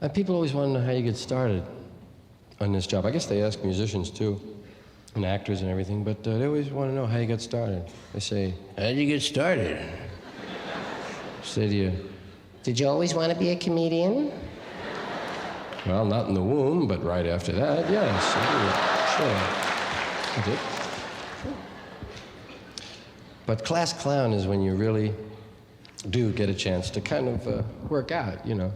And people always want to know how you get started on this job. I guess they ask musicians too, and actors and everything, but they always want to know how you got started. They say, how'd you get started? Say to you, did you always want to be a comedian? Well, not in the womb, but right after that, yes. I did. But class clown is when you really do get a chance to kind of work out, you know.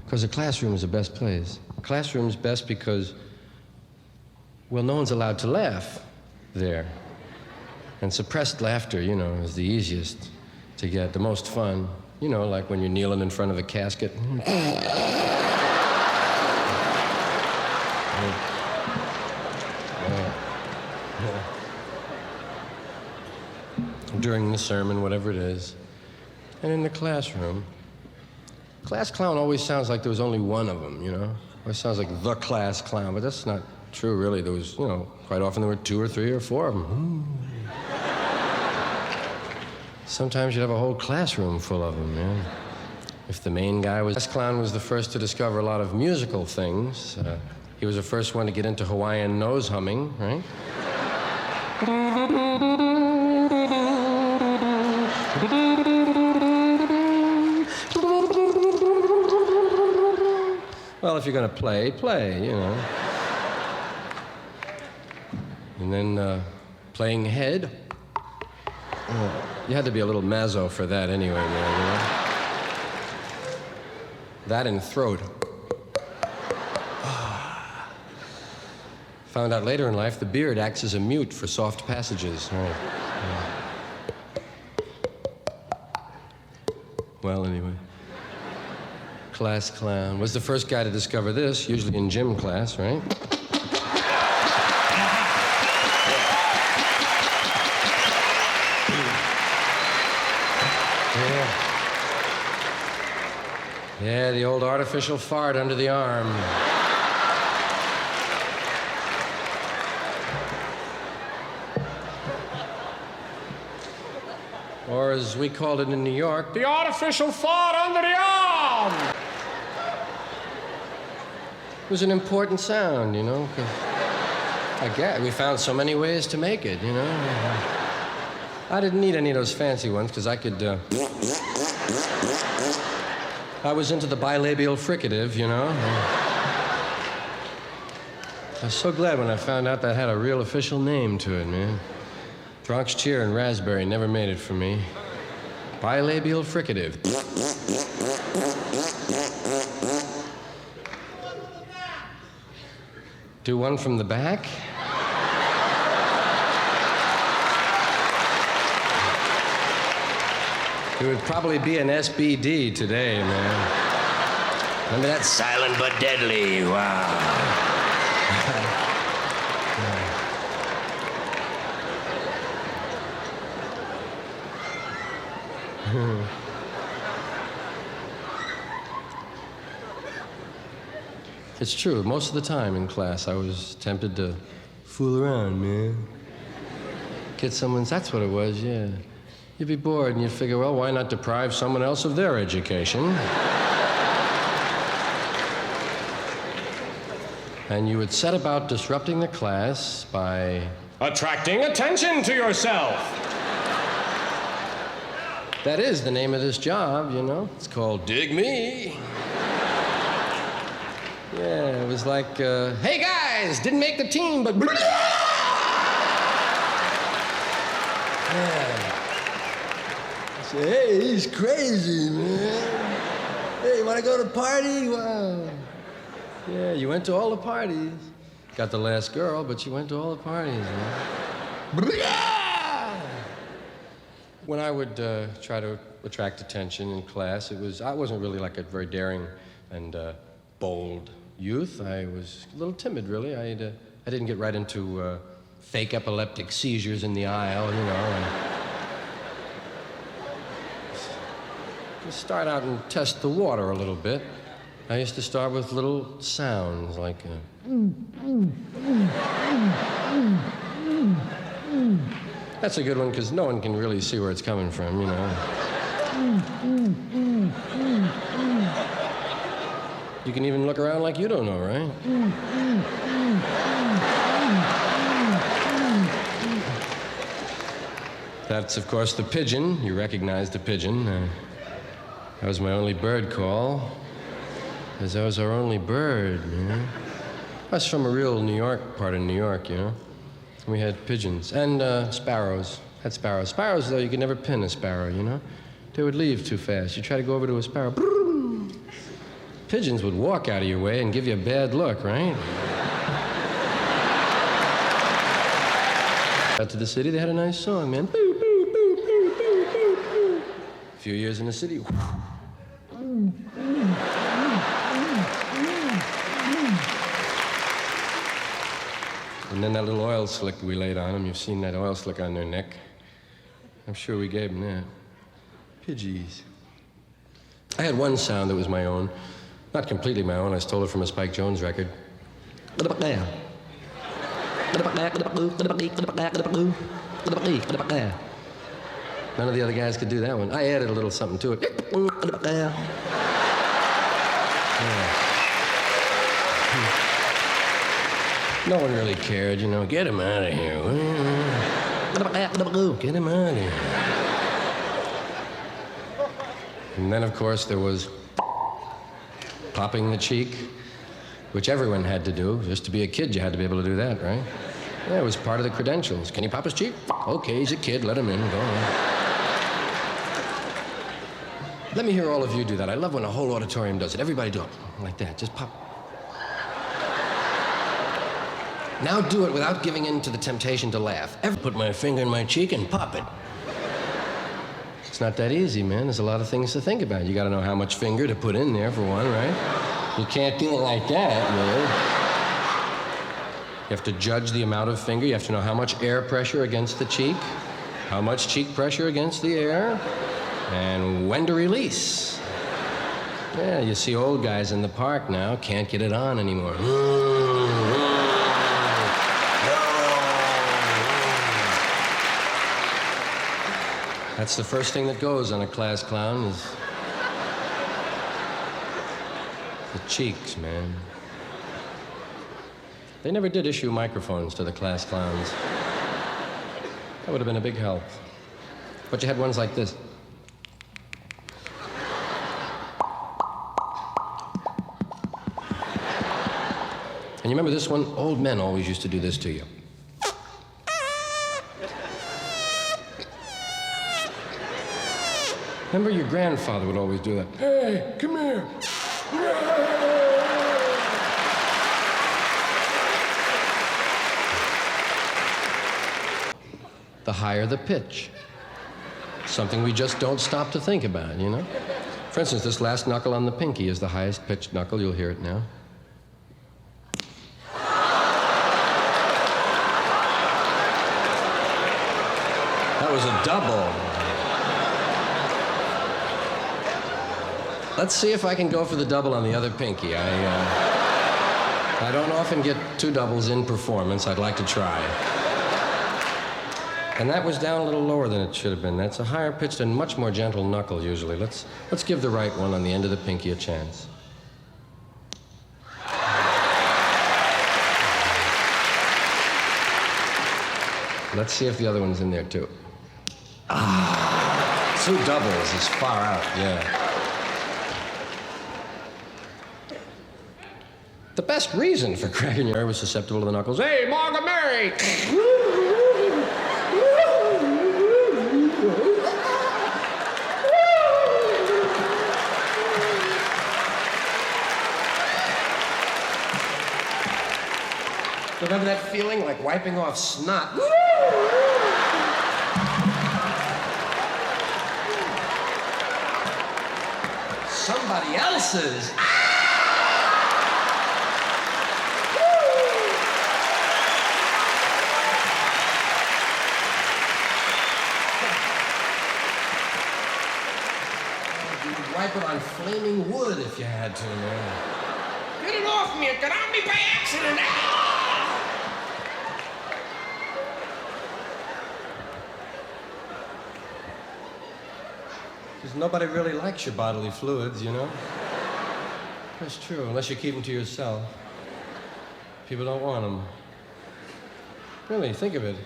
Because the classroom is the best place. Classroom's best because, well, no one's allowed to laugh there. And suppressed laughter, you know, is the easiest to get, the most fun. You know, like when you're kneeling in front of a casket. During the sermon, whatever it is. And in the classroom, class clown always sounds like there was only one of them, you know? Always sounds like the class clown, but that's not true, really. There was, you know, quite often there were 2 or 3 or 4 of them. Sometimes you'd have a whole classroom full of them, man. If the main guy was... Class clown was the first to discover a lot of musical things. He was the first one to get into Hawaiian nose humming, right? Well, if you're gonna play, you know. And then playing head. You had to be a little mazzo for that anyway, man, you know? That and throat. Found out later in life the beard acts as a mute for soft passages. Right. Well, anyway. Class clown was the first guy to discover this, usually in gym class, right? Yeah, the old artificial fart under the arm. Or as we called it in New York, the artificial fart under the arm! It was an important sound, you know, because I guess we found so many ways to make it, you know. I didn't need any of those fancy ones because I could, I was into the bilabial fricative, you know. I was so glad when I found out that had a real official name to it, man. Bronx Cheer and Raspberry never made it for me. Bilabial fricative. Do one from the back? It would probably be an SBD today, man. Remember that? Silent but deadly. Wow. It's true. Most of the time in class, I was tempted to fool around, man. Get someone's... That's what it was, yeah. You'd be bored, and you'd figure, well, why not deprive someone else of their education? And you would set about disrupting the class by... attracting attention to yourself! That is the name of this job, you know. It's called Dig Me. Yeah, it was like, hey guys, didn't make the team, but... Yeah. Say, hey, he's crazy, man. Hey, you want to go to a party? Wow. Yeah, you went to all the parties. Got the last girl, but you went to all the parties, man. When I would try to attract attention in class, I wasn't really like a very daring and bold youth. I was a little timid, really. I didn't get right into fake epileptic seizures in the aisle, you know. And just start out and test the water a little bit. I used to start with little sounds like That's a good one because no one can really see where it's coming from, you know. You can even look around like you don't know, right? That's, of course, the pigeon. You recognize the pigeon. That was my only bird call, because that was our only bird, you know? I was from a real New York part of New York, you know? We had pigeons and sparrows. Had sparrows. Sparrows, though, you could never pin a sparrow, you know? They would leave too fast. You try to go over to a sparrow. Pigeons would walk out of your way and give you a bad look, right? Out to the city, they had a nice song, man. Boo, boo, boo, boo, boo, boo, boo. A few years in the city. And then that little oil slick we laid on them. You've seen that oil slick on their neck. I'm sure we gave them that. Pidgeys. I had one sound that was my own. Not completely my own. I stole it from a Spike Jones record. None of the other guys could do that one. I added a little something to it. Yeah. No one really cared, you know. Get him out of here. Get him out of here. And then, of course, there was popping the cheek, which everyone had to do. Just to be a kid, you had to be able to do that, right? Yeah, it was part of the credentials. Can you pop his cheek? Okay, he's a kid. Let him in. Go on. Let me hear all of you do that. I love when a whole auditorium does it. Everybody do it like that. Just pop. Now do it without giving in to the temptation to laugh. Put my finger in my cheek and pop it. It's not that easy, man. There's a lot of things to think about. You gotta know how much finger to put in there, for one, right? You can't do it like that, really. You have to judge the amount of finger. You have to know how much air pressure against the cheek, how much cheek pressure against the air, and when to release. Yeah, you see old guys in the park now can't get it on anymore. That's the first thing that goes on a class clown is the cheeks, man. They never did issue microphones to the class clowns. That would have been a big help. But you had ones like this. And you remember this one? Old men always used to do this to you. Remember, your grandfather would always do that. Hey, come here. The higher the pitch. Something we just don't stop to think about, you know? For instance, this last knuckle on the pinky is the highest pitched knuckle. You'll hear it now. That was a double. Let's see if I can go for the double on the other pinky. I don't often get two doubles in performance. I'd like to try. And that was down a little lower than it should have been. That's a higher pitched and much more gentle knuckle usually. Let's give the right one on the end of the pinky a chance. Let's see if the other one's in there too. Ah, two doubles is far out, yeah. The best reason for cracking your ear was susceptible to the knuckles. Hey, Margaret Mary! Remember that feeling like wiping off snot? Somebody else's. Wipe it on flaming wood if you had to, man. Get it off me! It got on me by accident! Because nobody really likes your bodily fluids, you know? That's true, unless you keep them to yourself. People don't want them. Really, think of it.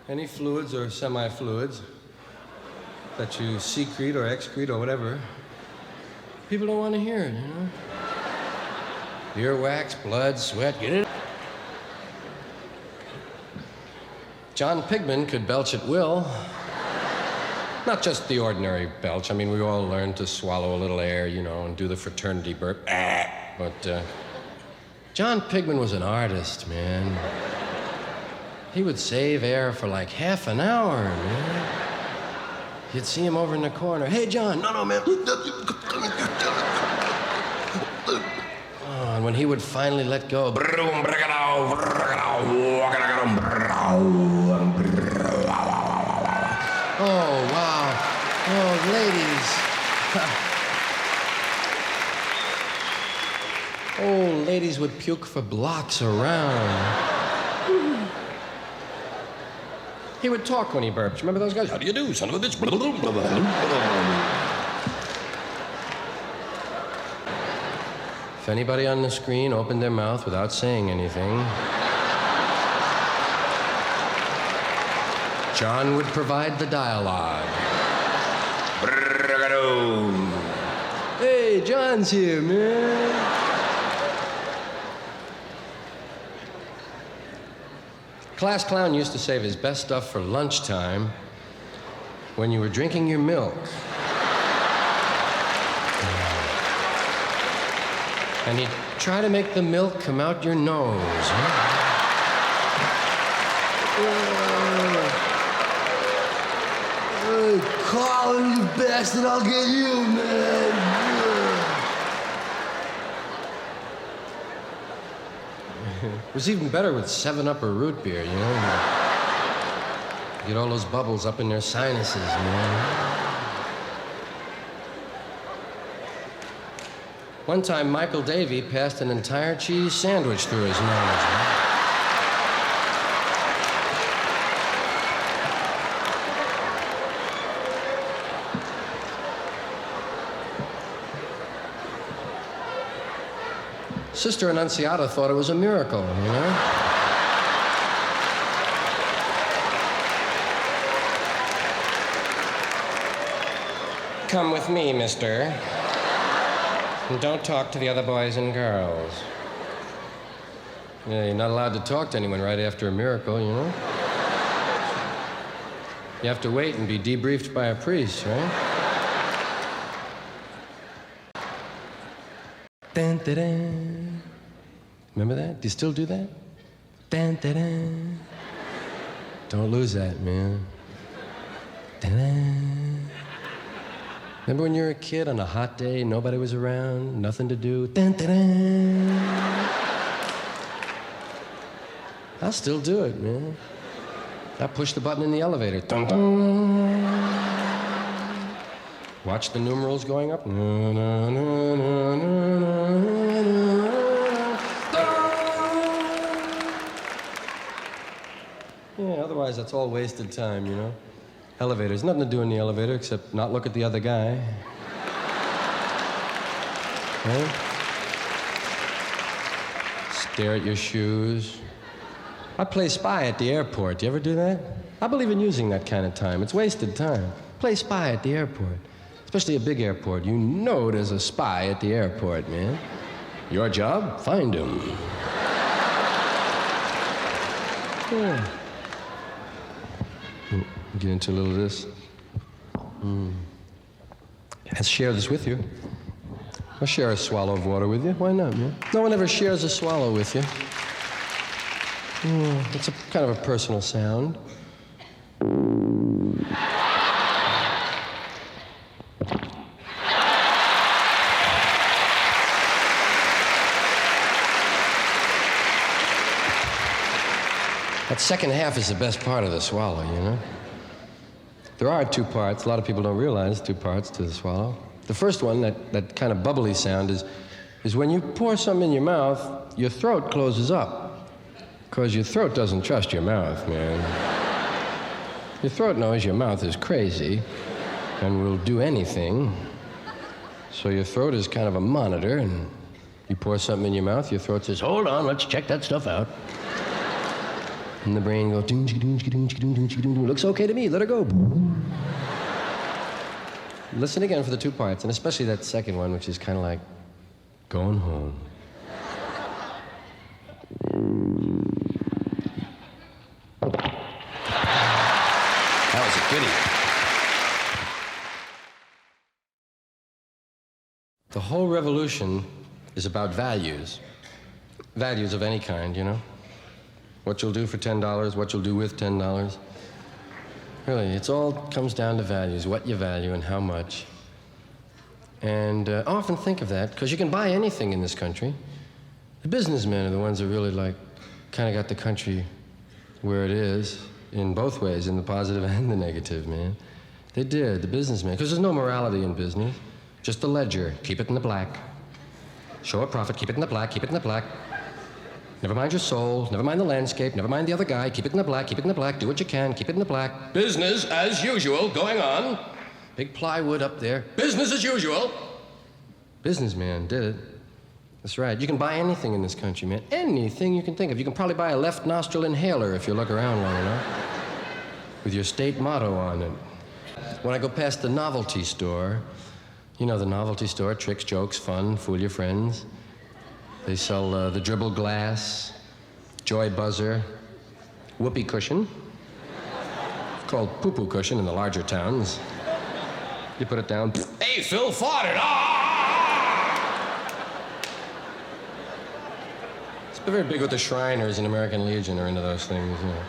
Any fluids or semi-fluids that you secrete or excrete or whatever, people don't want to hear it, you know? Earwax, blood, sweat, get it? John Pigman could belch at will. Not just the ordinary belch. I mean, we all learned to swallow a little air, you know, and do the fraternity burp. But John Pigman was an artist, man. He would save air for like half an hour, man. You'd see him over in the corner. Hey, John. No, man. Oh, and when he would finally let go, oh, wow. Oh, ladies. Oh, ladies would puke for blocks around. He would talk when he burped. Remember those guys? How do you do, son of a bitch? If anybody on the screen opened their mouth without saying anything, John would provide the dialogue. Hey, John's here, man. Class clown used to save his best stuff for lunchtime when you were drinking your milk. And he'd try to make the milk come out your nose. Hey, Carlin, you bastard, I'll get you, man. It was even better with 7-Up or root beer, you know? Get all those bubbles up in their sinuses, man. One time, Michael Davey passed an entire cheese sandwich through his nose. Sister Annunziata thought it was a miracle, you know? Come with me, mister. And don't talk to the other boys and girls. Yeah, you're not allowed to talk to anyone right after a miracle, you know? You have to wait and be debriefed by a priest, right? Dun, dun, dun. Remember that? Do you still do that? Dun, dun, dun. Don't lose that, man. Dun, dun. Remember when you were a kid on a hot day, nobody was around, nothing to do? Dun, dun, dun. I'll still do it, man. I push the button in the elevator. Dun, dun. Watch the numerals going up. Na, na, na, na, na, na, yeah, otherwise that's all wasted time, you know? Elevators, nothing to do in the elevator except not look at the other guy. Right? Stare at your shoes. I play spy at the airport. Do you ever do that? I believe in using that kind of time. It's wasted time. Play spy at the airport. Especially a big airport. You know there's a spy at the airport, man. Your job? Find him. Yeah. Get into a little of this. Let's share this with you. I'll share a swallow of water with you. Why not, man? No one ever shares a swallow with you. It's a kind of a personal sound. That second half is the best part of the swallow, you know? There are two parts. A lot of people don't realize two parts to the swallow. The first one, that kind of bubbly sound, is when you pour something in your mouth, your throat closes up. Because your throat doesn't trust your mouth, man. Your throat knows your mouth is crazy and will do anything. So your throat is kind of a monitor, and You pour something in your mouth, your throat says, hold on, let's check that stuff out. And the brain goes, looks okay to me, let her go. Listen again for the two parts, and especially that second one, which is kind of like going home. That was a goodie. The whole revolution is about values. Values of any kind, you know? What you'll do for $10, what you'll do with $10. Really, it's all comes down to values, what you value and how much. And I often think of that, because you can buy anything in this country. The businessmen are the ones that really, like, kind of got the country where it is, in both ways, in the positive and the negative, man. They did, the businessmen, because there's no morality in business. Just the ledger, keep it in the black. Show a profit, keep it in the black, keep it in the black. Never mind your soul, never mind the landscape, never mind the other guy, keep it in the black, keep it in the black, do what you can, keep it in the black. Business as usual, going on. Big plywood up there, business as usual. Businessman did it. That's right, you can buy anything in this country, man. Anything you can think of. You can probably buy a left nostril inhaler if you look around long enough. With your state motto on it. When I go past the novelty store, you know the novelty store, tricks, jokes, fun, fool your friends. They sell the dribble glass, joy buzzer, whoopee cushion. It's called poo-poo cushion in the larger towns. You put it down. Hey, Phil farted. Ah! It's very big with the Shriners and American Legion are into those things. You know.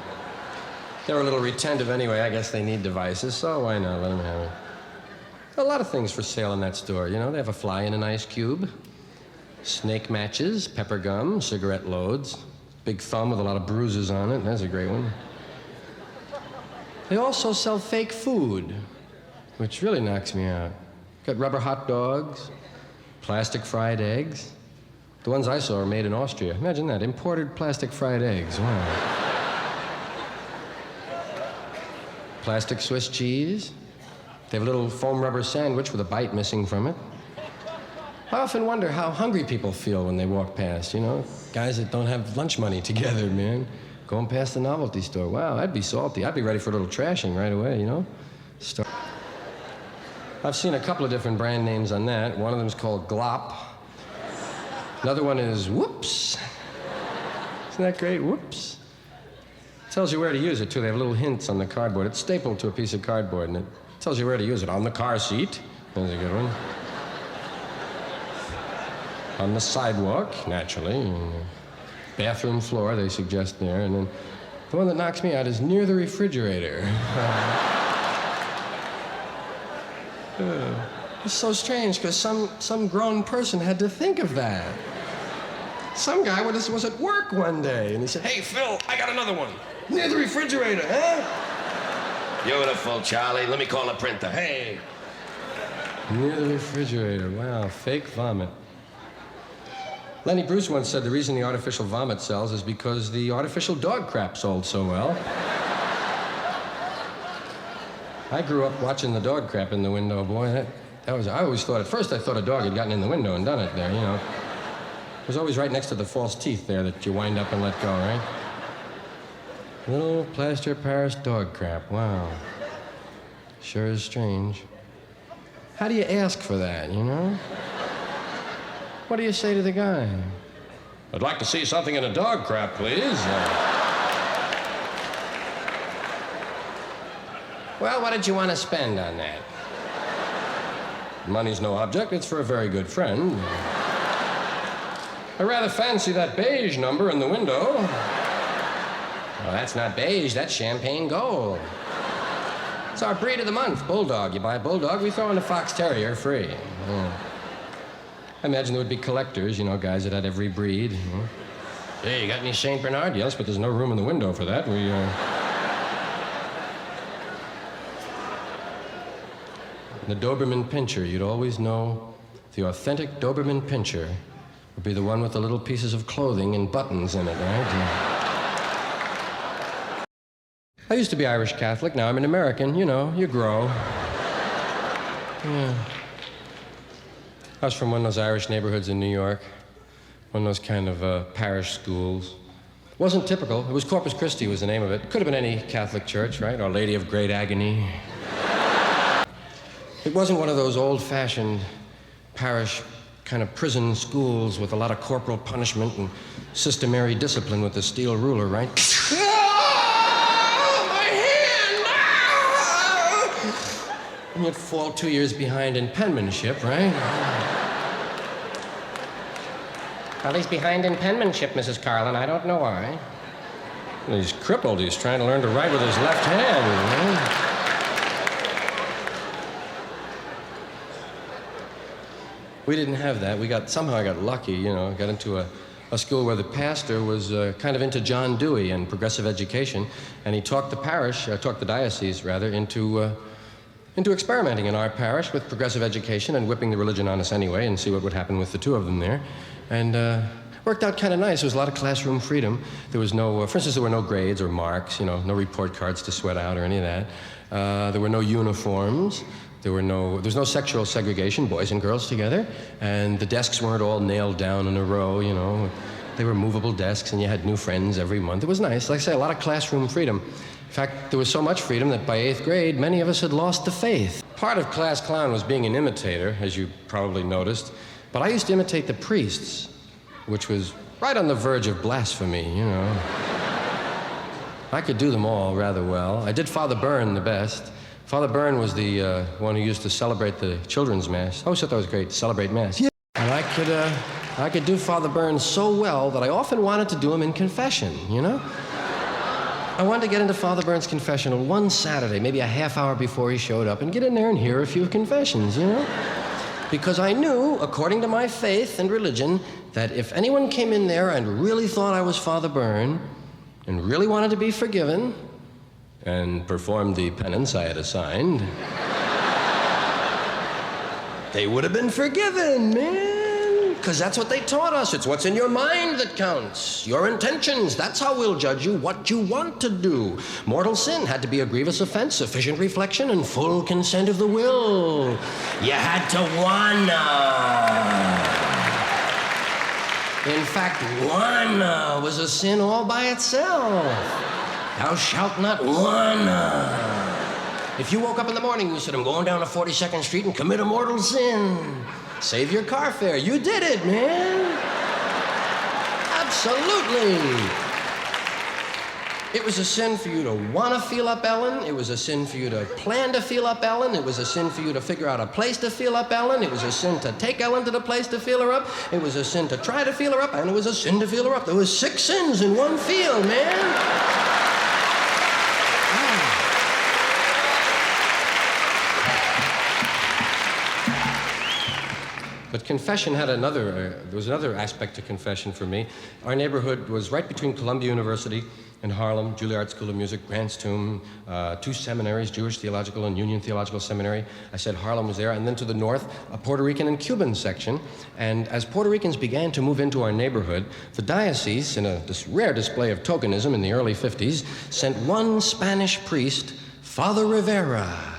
They're a little retentive anyway. I guess they need devices, so why not? Let them have it. A lot of things for sale in that store. You know, they have a fly in an ice cube. Snake matches, pepper gum, cigarette loads, big thumb with a lot of bruises on it. That's a great one. They also sell fake food, which really knocks me out. Got rubber hot dogs, plastic fried eggs. The ones I saw are made in Austria. Imagine that, imported plastic fried eggs. Wow. Plastic Swiss cheese. They have a little foam rubber sandwich with a bite missing from it. I often wonder how hungry people feel when they walk past, you know? Guys that don't have lunch money together, man. Going past the novelty store. Wow, I'd be salty. I'd be ready for a little trashing right away, you know? I've seen a couple of different brand names on that. One of them is called Glop. Another one is Whoops. Isn't that great? Whoops. Tells you where to use it, too. They have little hints on the cardboard. It's stapled to a piece of cardboard, and it tells you where to use it. On the car seat. That's a good one. On the sidewalk, naturally. Bathroom floor, they suggest there. And then the one that knocks me out is near the refrigerator. It's so strange, because some grown person had to think of that. Some guy was at work one day, and he said, hey, Phil, I got another one. Near the refrigerator, huh? Beautiful, Charlie. Let me call the printer. Hey. Near the refrigerator. Wow, fake vomit. Lenny Bruce once said the reason the artificial vomit sells is because the artificial dog crap sold so well. I grew up watching the dog crap in the window, boy. I always thought, at first I thought a dog had gotten in the window and done it there, you know. It was always right next to the false teeth there that you wind up and let go, right? Little plaster Paris dog crap, wow. Sure is strange. How do you ask for that, you know? What do you say to the guy? I'd like to see something in a dog crap, please. Well, what did you want to spend on that? Money's no object. It's for a very good friend. I rather fancy that beige number in the window. Well, that's not beige. That's champagne gold. It's our breed of the month, Bulldog. You buy a Bulldog, we throw in a Fox Terrier free. Yeah. I imagine there would be collectors, you know, guys that had every breed. You know. Hey, you got any St. Bernard? Yes, but there's no room in the window for that. The Doberman Pinscher, you'd always know the authentic Doberman Pinscher would be the one with the little pieces of clothing and buttons in it, right? Yeah. I used to be Irish Catholic, now I'm an American. You know, you grow. Yeah. I was from one of those Irish neighborhoods in New York. one of those kind of parish schools. Wasn't typical. It was Corpus Christi was the name of it. Could have been any Catholic church, right? Our Lady of Great Agony. It wasn't one of those old-fashioned parish kind of prison schools with a lot of corporal punishment and systemary discipline with the steel ruler, right? Oh, my hand! And you'd fall 2 years behind in penmanship, right? Well, he's behind in penmanship, Mrs. Carlin. I don't know why. Well, he's crippled. He's trying to learn to write with his left hand, you know? We didn't have that. Somehow I got lucky, you know. Got into a school where the pastor was kind of into John Dewey and progressive education, and he talked the diocese, into experimenting in our parish with progressive education and whipping the religion on us anyway and see what would happen with the two of them there. And worked out kind of nice. There was a lot of classroom freedom. There was no, for instance, there were no grades or marks, you know, no report cards to sweat out or any of that. There were no uniforms. There was no sexual segregation, boys and girls together. And the desks weren't all nailed down in a row, you know. They were movable desks, and you had new friends every month. It was nice. Like I say, a lot of classroom freedom. In fact, there was so much freedom that by 8th grade, many of us had lost the faith. Part of class clown was being an imitator, as you probably noticed. But I used to imitate the priests, which was right on the verge of blasphemy, you know. I could do them all rather well. I did Father Byrne the best. Father Byrne was the one who used to celebrate the children's mass. I always thought that was great, to celebrate mass. Yeah. And I could do Father Byrne so well that I often wanted to do him in confession, you know? I wanted to get into Father Byrne's confessional one Saturday, maybe a half hour before he showed up, and get in there and hear a few confessions, you know? Because I knew, according to my faith and religion, that if anyone came in there and really thought I was Father Byrne, and really wanted to be forgiven, and performed the penance I had assigned, they would have been forgiven, man. Because that's what they taught us. It's what's in your mind that counts. Your intentions, that's how we'll judge you, what you want to do. Mortal sin had to be a grievous offense, sufficient reflection, and full consent of the will. You had to wanna. In fact, wanna was a sin all by itself. Thou shalt not wanna. If you woke up in the morning and you said, I'm going down to 42nd Street and commit a mortal sin, save your car fare. You did it, man. Absolutely. It was a sin for you to want to feel up Ellen. It was a sin for you to plan to feel up Ellen. It was a sin for you to figure out a place to feel up Ellen. It was a sin to take Ellen to the place to feel her up. It was a sin to try to feel her up, and it was a sin to feel her up. There was 6 sins in one feel, man. But confession had there was another aspect to confession for me. Our neighborhood was right between Columbia University and Harlem, Juilliard School of Music, Grant's Tomb, 2 seminaries, Jewish Theological and Union Theological Seminary. I said Harlem was there, and then to the north, a Puerto Rican and Cuban section. And as Puerto Ricans began to move into our neighborhood, the diocese, in this rare display of tokenism in the early 50s, sent one Spanish priest, Father Rivera,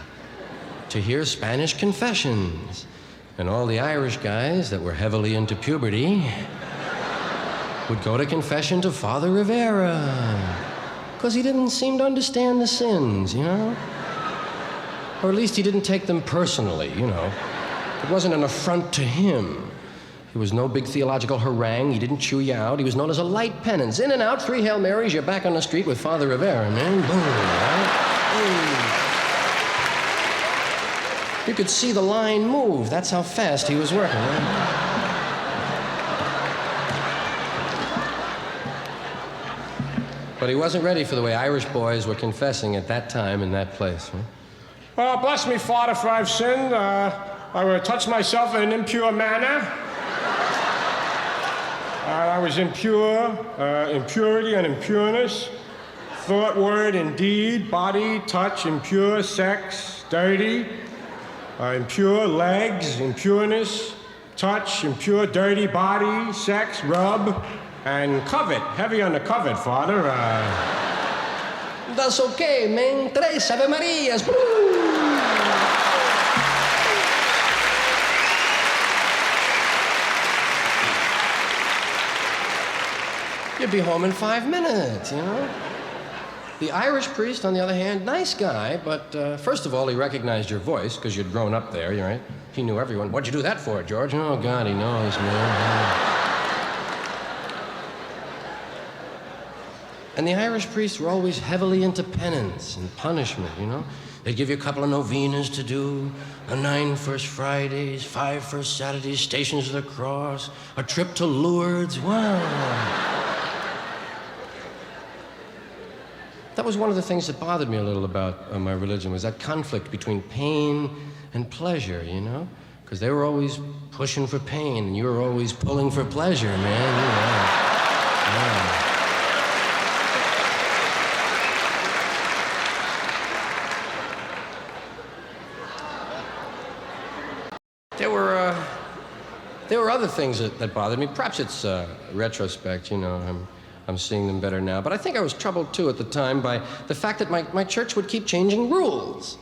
to hear Spanish confessions. And all the Irish guys that were heavily into puberty would go to confession to Father Rivera, because he didn't seem to understand the sins, you know? Or at least he didn't take them personally, you know? It wasn't an affront to him. He was no big theological harangue. He didn't chew you out. He was known as a light penance. In and out, 3 Hail Marys, you're back on the street with Father Rivera, man. Boom, right? Boom. You could see the line move. That's how fast he was working, right? But he wasn't ready for the way Irish boys were confessing at that time in that place. Huh? Well, bless me, Father, for I've sinned. I would touch myself in an impure manner. I was impure, impurity and impureness. Thought, word, and deed, body, touch, impure, sex, dirty. Impure legs, impureness, touch, impure, dirty body, sex, rub, and covet. Heavy on the covet, Father. That's okay, man. 3 Ave Marias. You'd be home in 5 minutes, you know? The Irish priest, on the other hand, nice guy, but first of all, he recognized your voice because you'd grown up there, right? He knew everyone. What'd you do that for, George? Oh, God, he knows, man. And the Irish priests were always heavily into penance and punishment, you know? They'd give you a couple of novenas to do, a 9 First Fridays, 5 First Saturdays, Stations of the Cross, a trip to Lourdes. Wow. That was one of the things that bothered me a little about my religion, was that conflict between pain and pleasure, you know? Because they were always pushing for pain, and you were always pulling for pleasure, man. You know. Yeah. There were other things that bothered me. Perhaps it's retrospect, you know. I'm seeing them better now. But I think I was troubled, too, at the time by the fact that my church would keep changing rules.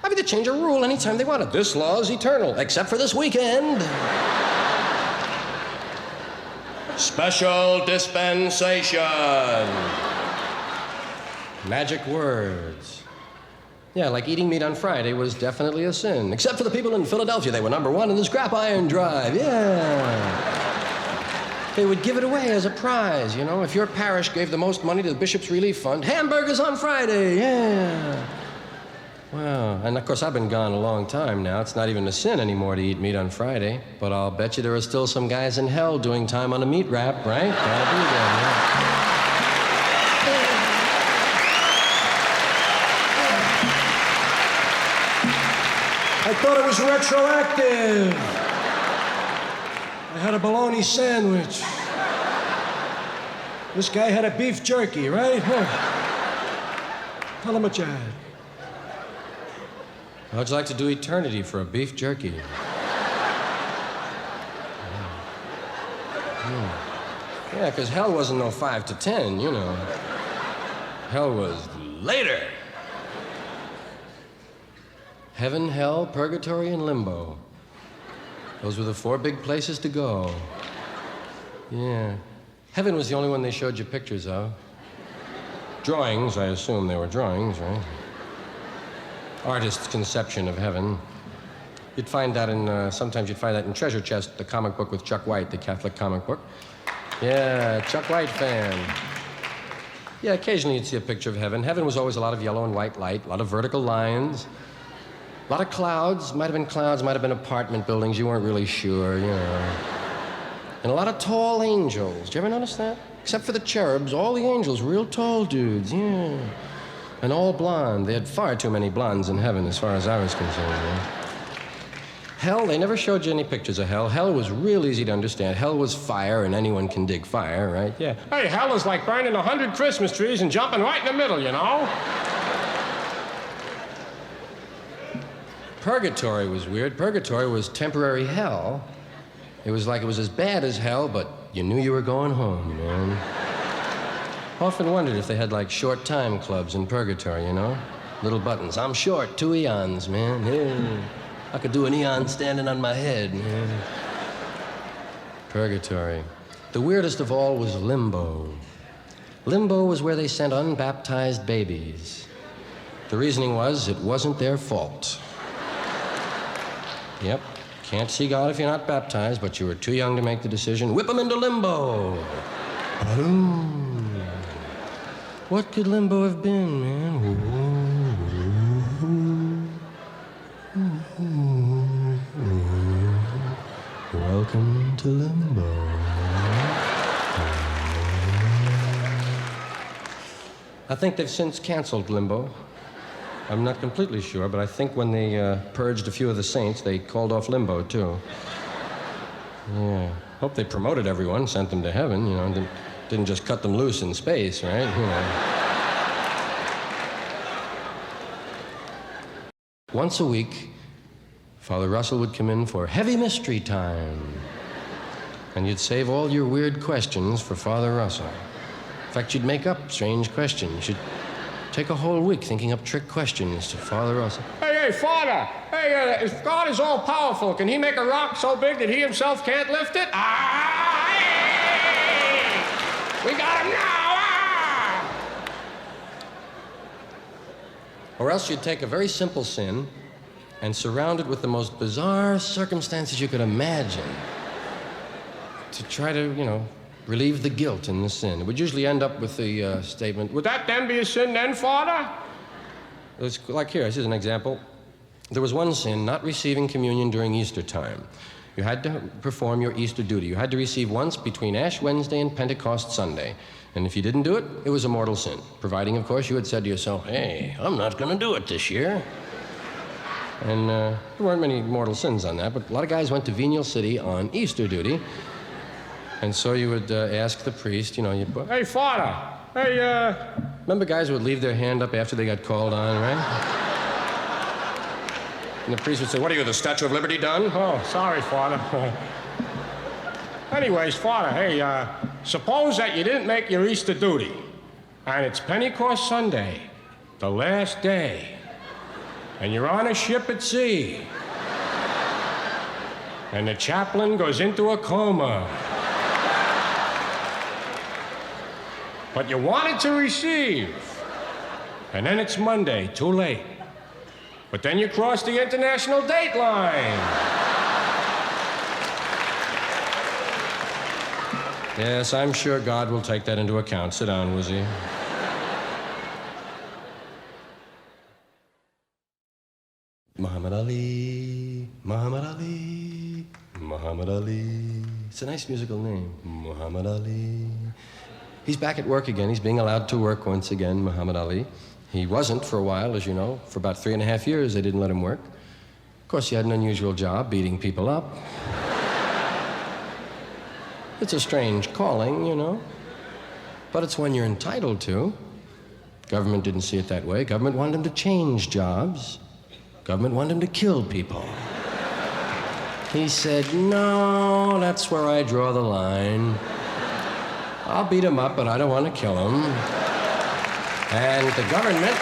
I mean, they'd change a rule anytime they wanted. This law is eternal, except for this weekend. Special dispensation. Magic words. Yeah, like eating meat on Friday was definitely a sin. Except for the people in Philadelphia. They were #1 in the scrap iron drive. Yeah. They would give it away as a prize, you know. If your parish gave the most money to the Bishop's Relief Fund, hamburgers on Friday. Yeah. Wow. And, of course, I've been gone a long time now. It's not even a sin anymore to eat meat on Friday. But I'll bet you there are still some guys in hell doing time on a meat wrap, right? Gotta be there, yeah. I thought it was retroactive. I had a bologna sandwich. This guy had a beef jerky, right? Tell him what you had. How'd you like to do eternity for a beef jerky? Yeah, because hell wasn't no 5 to 10, you know. Hell was later. Heaven, hell, purgatory, and limbo. Those were the 4 big places to go. Yeah. Heaven was the only one they showed you pictures of. Drawings, I assume they were drawings, right? Artist's conception of heaven. You'd find that sometimes you'd find that in Treasure Chest, the comic book with Chuck White, the Catholic comic book. Yeah, Chuck White fan. Yeah, occasionally you'd see a picture of heaven. Heaven was always a lot of yellow and white light, a lot of vertical lines. A lot of clouds, might have been apartment buildings, you weren't really sure, you know. And a lot of tall angels. Did you ever notice that? Except for the cherubs, all the angels, real tall dudes, yeah. And all blonde. They had far too many blondes in heaven, as far as I was concerned, yeah. Hell, they never showed you any pictures of hell. Hell was real easy to understand. Hell was fire, and anyone can dig fire, right? Yeah. Hey, hell is like burning 100 Christmas trees and jumping right in the middle, you know? Purgatory was weird. Purgatory was temporary hell. It was like it was as bad as hell, but you knew you were going home, man. Often wondered if they had, like, short time clubs in purgatory, you know? Little buttons. I'm short, 2 eons, man. Yeah. I could do an eon standing on my head, man. Purgatory. The weirdest of all was limbo. Limbo was where they sent unbaptized babies. The reasoning was it wasn't their fault. Yep. Can't see God if you're not baptized, but you were too young to make the decision. Whip them into limbo. Boom. What could limbo have been, man? Welcome to limbo. I think they've since canceled limbo. I'm not completely sure, but I think when they purged a few of the saints, they called off limbo, too. Yeah. Hope they promoted everyone, sent them to heaven, you know, didn't just cut them loose in space, right? You know. Once a week, Father Russell would come in for heavy mystery time. And you'd save all your weird questions for Father Russell. In fact, you'd make up strange questions. You'd take a whole week thinking up trick questions to Father Russell. Hey, Father! Hey, if God is all-powerful, can he make a rock so big that he himself can't lift it? Ah, hey! We got him Or else you'd take a very simple sin and surround it with the most bizarre circumstances you could imagine to try to, relieve the guilt in the sin. It would usually end up with the statement, Would that then be a sin then, Father? it was like here, this is an example. There was one sin, not receiving communion during Easter time. You had to perform your Easter duty. You had to receive once between Ash Wednesday and Pentecost Sunday. And if you didn't do it, it was a mortal sin, providing, of course, you had said to yourself, hey, I'm not going to do it this year. And there weren't many mortal sins on that, but a lot of guys went to Venial City on Easter duty. And so you would ask the priest, Hey, Father. Hey, remember guys would leave their hand up after they got called on, right? And the priest would say, what are you, the Statue of Liberty done? Oh, sorry, Father. Anyways, Father, hey, suppose that you didn't make your Easter duty, and it's Pentecost Sunday, the last day, and you're on a ship at sea, and the chaplain goes into a coma. But you wanted to receive, and then it's Monday, too late. But then you cross the international date line. Yes, I'm sure God will take that into account. Sit down, Wizzy. Muhammad Ali, Muhammad Ali, Muhammad Ali. It's a nice musical name, Muhammad Ali. He's back at work again. He's being allowed to work once again, Muhammad Ali. He wasn't for a while, as you know. For about 3.5 years, they didn't let him work. Of course, he had an unusual job, beating people up. It's a strange calling, But it's one you're entitled to. Government didn't see it that way. Government wanted him to change jobs. Government wanted him to kill people. He said, no, that's where I draw the line. I'll beat him up, but I don't want to kill him. And the government...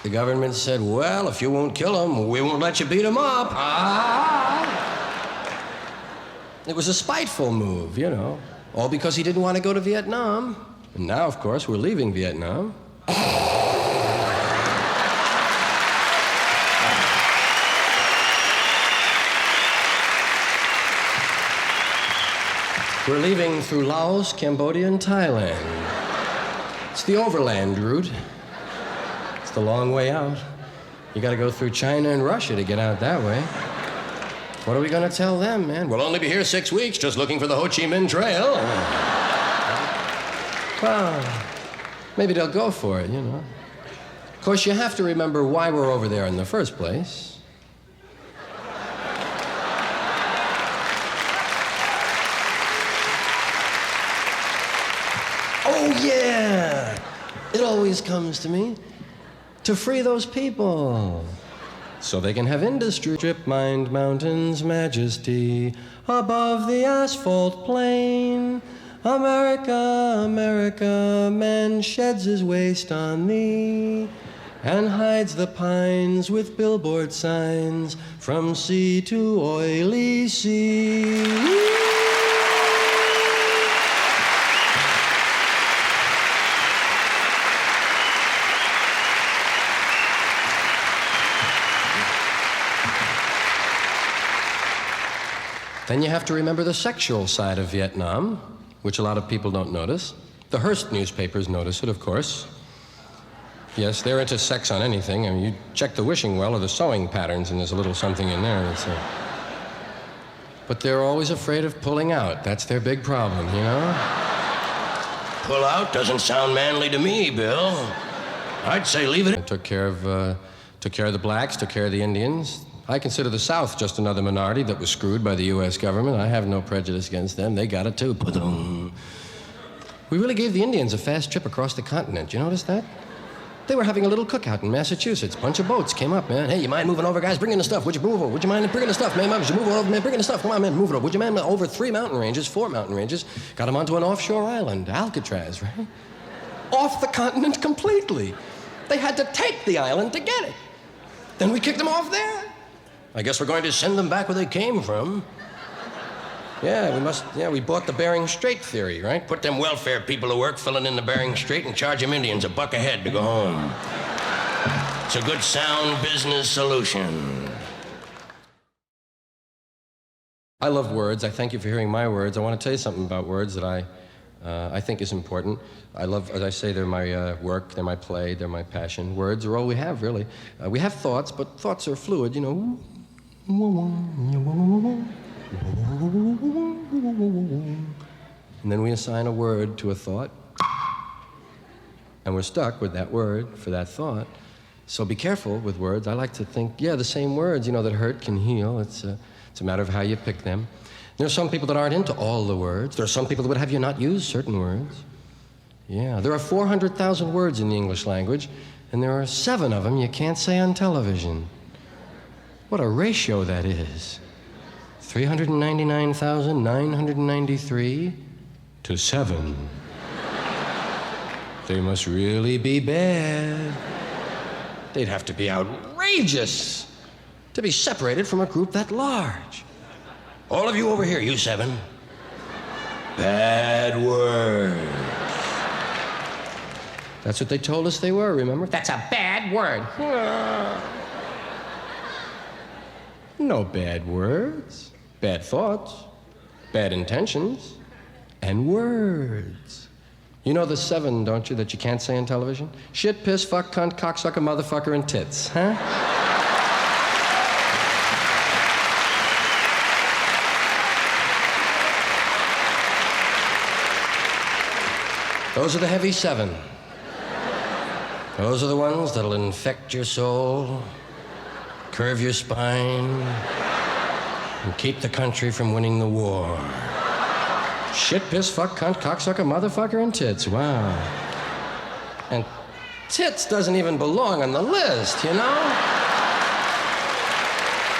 The government said, well, if you won't kill him, we won't let you beat him up. It was a spiteful move, all because he didn't want to go to Vietnam. And now, of course, we're leaving Vietnam. We're leaving through Laos, Cambodia, and Thailand. It's the overland route. It's the long way out. You gotta go through China and Russia to get out that way. What are we gonna tell them, man? We'll only be here 6 weeks just looking for the Ho Chi Minh Trail. Well, maybe they'll go for it, Of course, you have to remember why we're over there in the first place. Oh, yeah! It always comes to me. To free those people. So they can have industry. Strip-mined mountains' majesty above the asphalt plain. America, America, man sheds his waste on thee and hides the pines with billboard signs from sea to oily sea. Then you have to remember the sexual side of Vietnam, which a lot of people don't notice. The Hearst newspapers notice it, of course. Yes, they're into sex on anything. I mean, you check the wishing well or the sewing patterns, and there's a little something in there. But they're always afraid of pulling out. That's their big problem, Pull out doesn't sound manly to me, Bill. I'd say leave it. Took care of the blacks, took care of the Indians. I consider the South just another minority that was screwed by the U.S. government. I have no prejudice against them. They got it, too. We really gave the Indians a fast trip across the continent. You notice that? They were having a little cookout in Massachusetts. Bunch of boats came up, man. Hey, you mind moving over, guys? Bring in the stuff. Would you move over? Would you mind bringing the stuff, man? Would you move over, man? Bring in the stuff. Come on, man. Move it over. Would you mind over 4 mountain ranges. Got them onto an offshore island, Alcatraz, right? Off the continent completely. They had to take the island to get it. Then we kicked them off there. I guess we're going to send them back where they came from. Yeah, we bought the Bering Strait theory, right? Put them welfare people to work filling in the Bering Strait and charge them Indians $1 a head to go home. It's a good, sound business solution. I love words. I thank you for hearing my words. I want to tell you something about words that I think is important. I love, as I say, they're my work, they're my play, they're my passion. Words are all we have, really. We have thoughts, but thoughts are fluid, you know. And then we assign a word to a thought, and we're stuck with that word for that thought. So be careful with words. I like to think, yeah, the same words, you know, that hurt can heal. It's a matter of how you pick them. There are some people that aren't into all the words. There are some people that would have you not use certain words. Yeah, there are 400,000 words in the English language, and there are 7 of them you can't say on television. What a ratio that is. 399,993 to 7. They must really be bad. They'd have to be outrageous to be separated from a group that large. All of you over here, you 7. Bad words. That's what they told us they were, remember? That's a bad word. No bad words, bad thoughts, bad intentions, and words. You know the 7, don't you, that you can't say on television? Shit, piss, fuck, cunt, cocksucker, motherfucker, and tits, huh? Those are the heavy 7. Those are the ones that'll infect your soul, curve your spine, and keep the country from winning the war. Shit, piss, fuck, cunt, cocksucker, motherfucker, and tits. Wow. And tits doesn't even belong on the list, you know?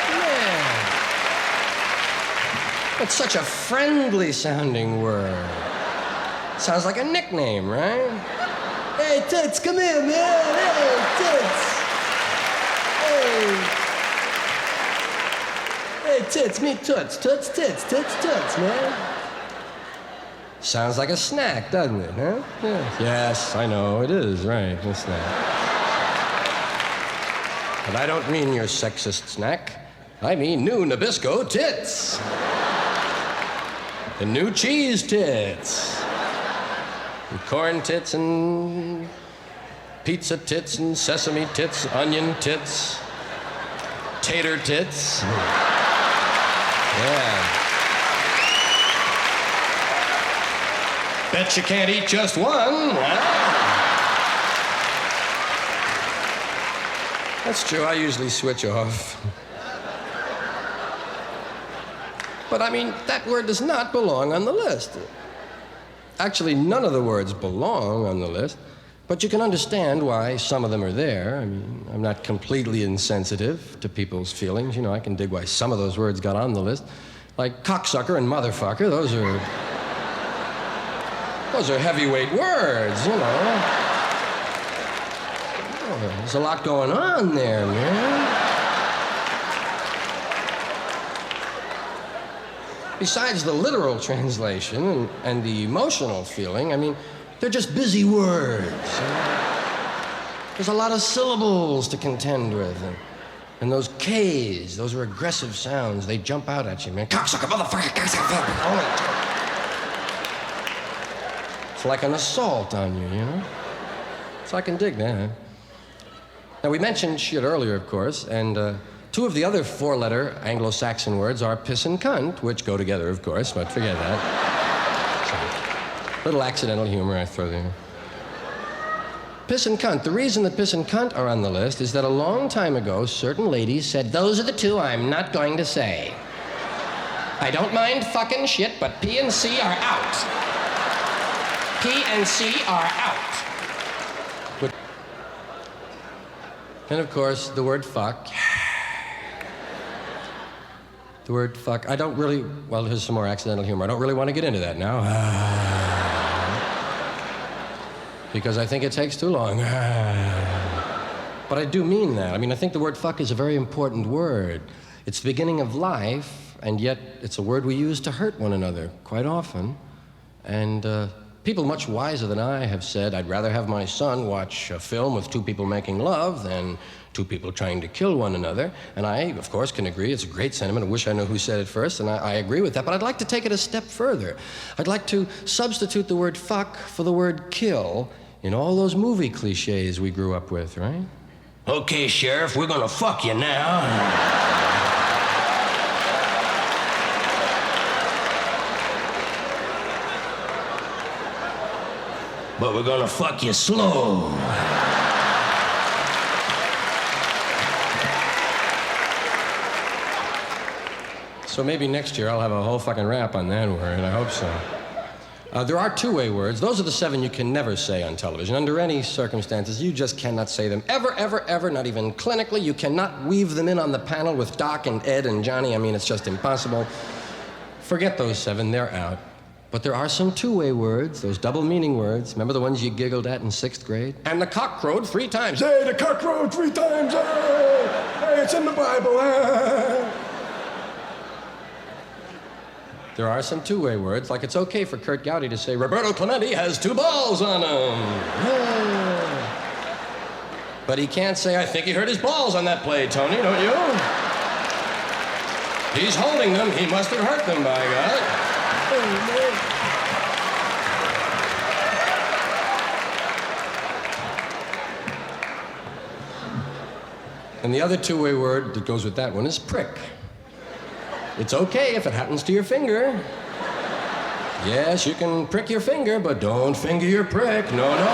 Yeah. It's such a friendly sounding word. Sounds like a nickname, right? Hey, tits, come here, man. Hey, tits. Hey, tits, meet toots. Toots, tits, tits, toots, man. Sounds like a snack, doesn't it, huh? Yeah. Yes, I know, it is, right, a snack. But I don't mean your sexist snack. I mean new Nabisco tits. The new cheese tits. And corn tits and pizza tits and sesame tits, onion tits, tater tits. Yeah. Bet you can't eat just one. That's true, I usually switch off. But I mean, that word does not belong on the list. Actually, none of the words belong on the list, but you can understand why some of them are there. I mean, I'm not completely insensitive to people's feelings. You know, I can dig why some of those words got on the list. Like cocksucker and motherfucker, those are heavyweight words, you know. Oh, there's a lot going on there, man. Besides the literal translation and the emotional feeling, I mean, they're just busy words. There's a lot of syllables to contend with. And those K's, those are aggressive sounds. They jump out at you, man. Cocksucker, motherfucker, cocksucker. It's like an assault on you, you know? So I can dig that. Now, we mentioned shit earlier, of course, and 2 of the other 4-letter Anglo-Saxon words are piss and cunt, which go together, of course, but forget that. So, little accidental humor I throw there. Piss and cunt. The reason that piss and cunt are on the list is that a long time ago, certain ladies said, those are the 2 I'm not going to say. I don't mind fucking shit, but P and C are out. P and C are out. And of course, the word fuck. The word fuck, I don't really, well, here's some more accidental humor. I don't really want to get into that now. Because I think it takes too long. But I do mean that. I mean, I think the word fuck is a very important word. It's the beginning of life, and yet it's a word we use to hurt one another quite often. And people much wiser than I have said, I'd rather have my son watch a film with two people making love than two people trying to kill one another. And I, of course, can agree. It's a great sentiment. I wish I knew who said it first, and I agree with that. But I'd like to take it a step further. I'd like to substitute the word fuck for the word kill in all those movie cliches we grew up with, right? Okay, Sheriff, we're gonna fuck you now. But we're gonna fuck you slow. So maybe next year I'll have a whole fucking rap on that word. I hope so. There are two-way words. Those are the 7 you can never say on television. Under any circumstances, you just cannot say them. Ever, ever, ever, not even clinically. You cannot weave them in on the panel with Doc and Ed and Johnny. I mean, it's just impossible. Forget those 7, they're out. But there are some two-way words, those double-meaning words. Remember the ones you giggled at in 6th grade? And the cock crowed 3 times. Hey, the cock crowed 3 times. Hey, it's in the Bible. There are some two-way words, like it's okay for Kurt Gowdy to say, Roberto Clemente has 2 balls on him. But he can't say, I think he hurt his balls on that play, Tony, don't you? He's holding them. He must have hurt them, by God. And the other two-way word that goes with that one is prick. It's okay if it happens to your finger. Yes, you can prick your finger, but don't finger your prick. No, no.